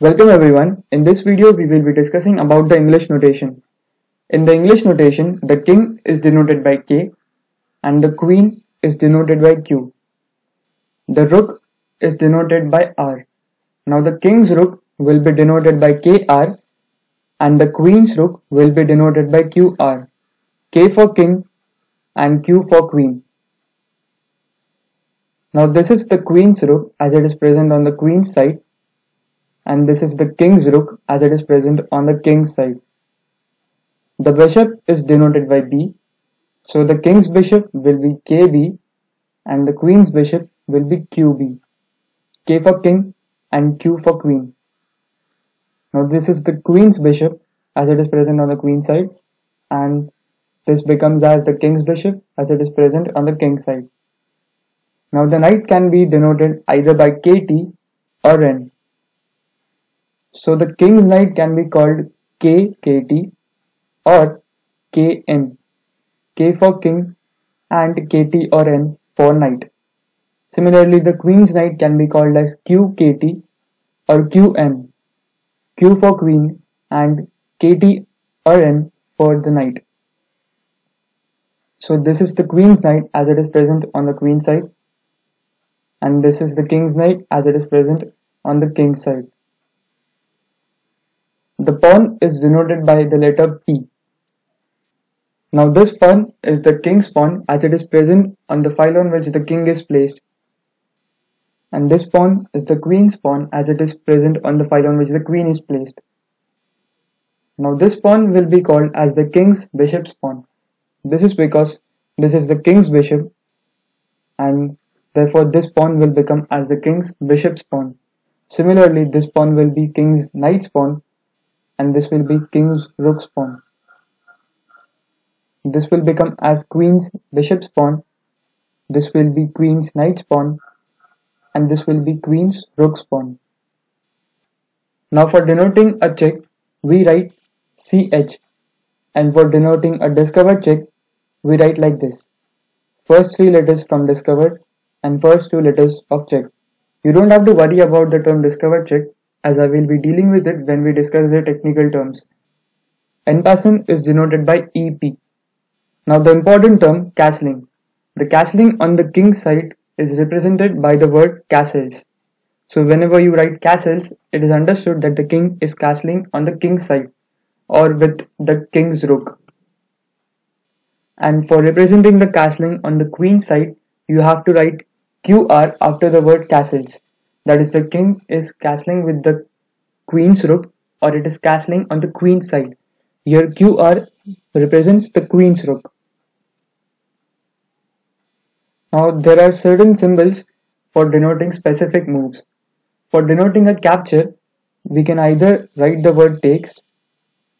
Welcome everyone. In this video we will be discussing about the English notation. In the English notation, the king is denoted by K and the queen is denoted by Q. The rook is denoted by R. Now the king's rook will be denoted by KR and the queen's rook will be denoted by QR. K for king and Q for queen. Now this is the queen's rook as it is present on the queen's side, and this is the king's rook as it is present on the king's side. The bishop is denoted by B, so the king's bishop will be KB and the queen's bishop will be QB. K for king and Q for queen. Now this is the queen's bishop as it is present on the queen's side, and this becomes as the king's bishop as it is present on the king's side. Now the knight can be denoted either by KT or N. So the king's knight can be called KKT or KN. K for king and KT or N for knight. Similarly, the queen's knight can be called as QKT or QN. Q for queen and KT or N for the knight. So this is the queen's knight as it is present on the queen's side, and this is the king's knight as it is present on the king's side. The pawn is denoted by the letter P. Now this pawn is the king's pawn as it is present on the file on which the king is placed, and this pawn is the queen's pawn as it is present on the file on which the queen is placed. Now this pawn will be called as the king's bishop's pawn. This is because this is the king's bishop, and therefore this pawn will become as the king's bishop's pawn. Similarly, this pawn will be king's knight's pawn, and this will be king's rook's pawn. This will become as queen's bishop's pawn, this will be queen's knight's pawn, and this will be queen's rook's pawn. Now for denoting a check, we write CH, and for denoting a discovered check, we write like this. First three letters from discovered and first two letters of check. You don't have to worry about the term discovered check, as I will be dealing with it when we discuss the technical terms. En passant is denoted by EP. Now the important term castling. The castling on the king's side is represented by the word castles. So whenever you write castles, it is understood that the king is castling on the king's side or with the king's rook. And for representing the castling on the queen's side, you have to write QR after the word castles. That is, the king is castling with the queen's rook, or it is castling on the queen's side. Here QR represents the queen's rook. Now there are certain symbols for denoting specific moves. For denoting a capture, we can either write the word takes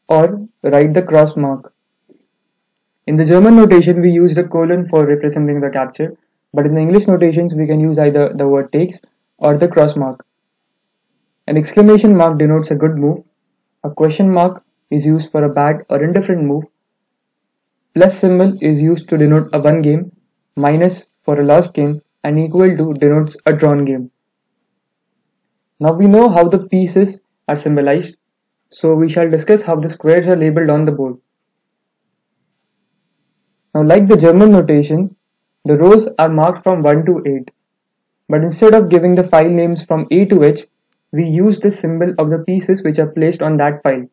or write the cross mark. In the German notation, we used a colon for representing the capture, but in the English notations, we can use either the word takes or the cross mark. An exclamation mark denotes a good move. A question mark is used for a bad or indifferent move. Plus symbol is used to denote a won game. Minus for a lost game, and equal to denotes a drawn game. Now we know how the pieces are symbolized, so we shall discuss how the squares are labeled on the board. Now like the German notation, the rows are marked from 1 to 8, but instead of giving the file names from A to H, we use the symbol of the pieces which are placed on that file.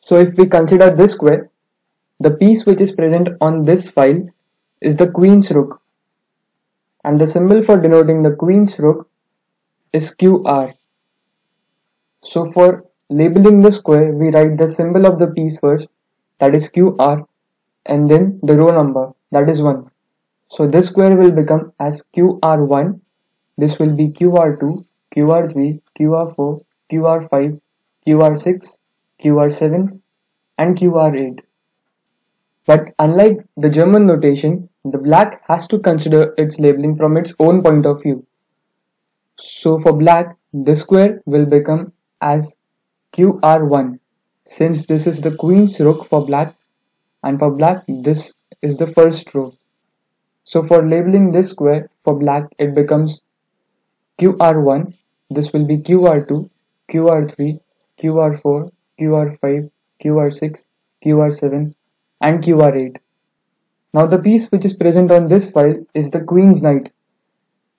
So if we consider this square, the piece which is present on this file is the queen's rook, and the symbol for denoting the queen's rook is QR. So for labeling the square, we write the symbol of the piece first, that is QR, and then the row number, that is 1. So this square will become as QR1, this will be QR2, QR3, QR4, QR5, QR6, QR7, and QR8. But unlike the German notation, the black has to consider its labeling from its own point of view. So for black, this square will become as QR1, since this is the queen's rook for black, and for black this is the first row. So for labeling this square for black, it becomes QR1, This will be QR2, QR3, QR4, QR5, QR6, QR7 and QR8. Now the piece which is present on this file is the Queen's Knight,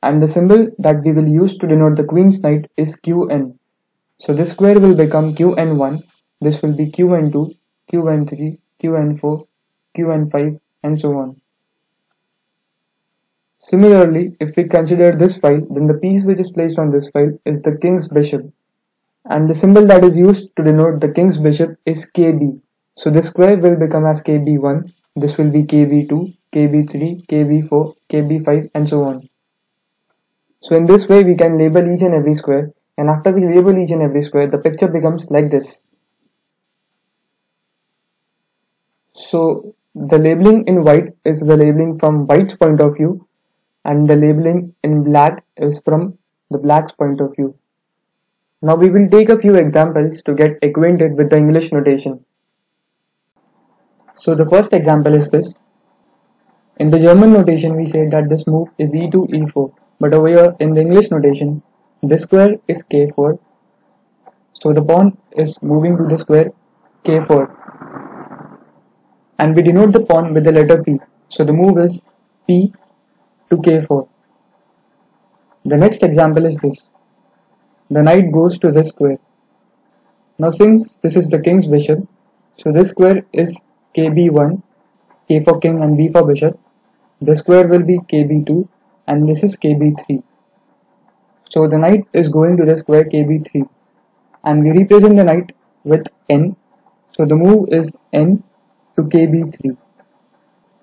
and the symbol that we will use to denote the Queen's Knight is Qn. So this square will become Qn1, this will be Qn2, Qn3, Qn4, Qn5 and so on. Similarly, if we consider this file, then the piece which is placed on this file is the King's Bishop, and the symbol that is used to denote the King's Bishop is KB. So this square will become as KB1, this will be KB2, KB3, KB4, KB5 and so on. So in this way we can label each and every square, and after we label each and every square the picture becomes like this. So the labeling in white is the labeling from white's point of view, and the labeling in black is from the black's point of view. Now we will take a few examples to get acquainted with the English notation. So the first example is this. In the German notation we said that this move is e2 e4, but over here in the English notation this square is k4, so the pawn is moving to the square k4, and we denote the pawn with the letter P, so the move is P to k4. The next example is this. The knight goes to this square. Now since this is the King's Bishop, so this square is kb1, k for king and b for bishop. The square will be kb2 and this is kb3. So the knight is going to the square kb3, and we represent the knight with n, so the move is n to kb3.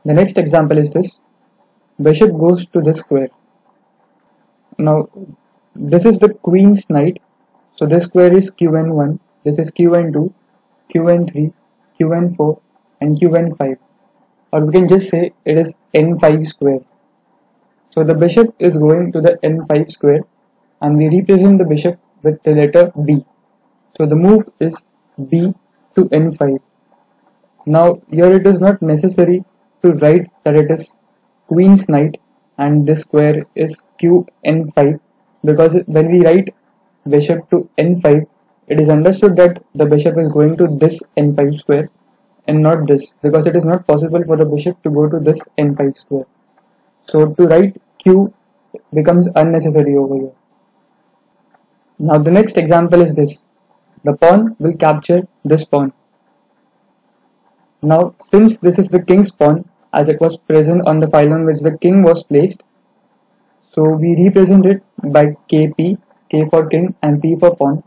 The next example is this. Bishop goes to this square. Now this is the Queen's Knight, so this square is qn1, this is qn2, qn3, qn4 and qn5, or we can just say it is n5 square. So the bishop is going to the n5 square, and we represent the bishop with the letter B, so the move is B to n5. Now here it is not necessary to write that it is Queen's Knight and this square is qn5, because when we write bishop to n5, it is understood that the bishop is going to this n5 square and not this, because it is not possible for the bishop to go to this n5 square. So to write q becomes unnecessary over here. Now the next example is this. The pawn will capture this pawn. Now since this is the king's pawn, as it was present on the file on which the king was placed, so we represent it by kp, k for king and p for pawn,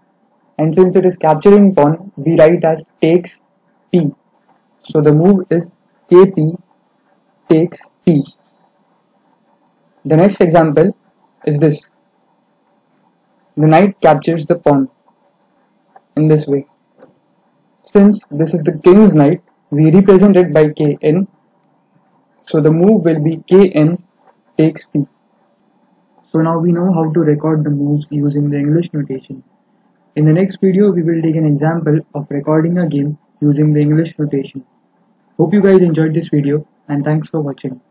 and since it is capturing pawn, we write as takes p, so the move is kp takes p. The next example is this. The knight captures the pawn in this way. Since this is the King's Knight, we represent it by kn, so the move will be kn takes p. So now we know how to record the moves using the English notation. In the next video we will take an example of recording a game using the English notation. Hope you guys enjoyed this video, and thanks for watching.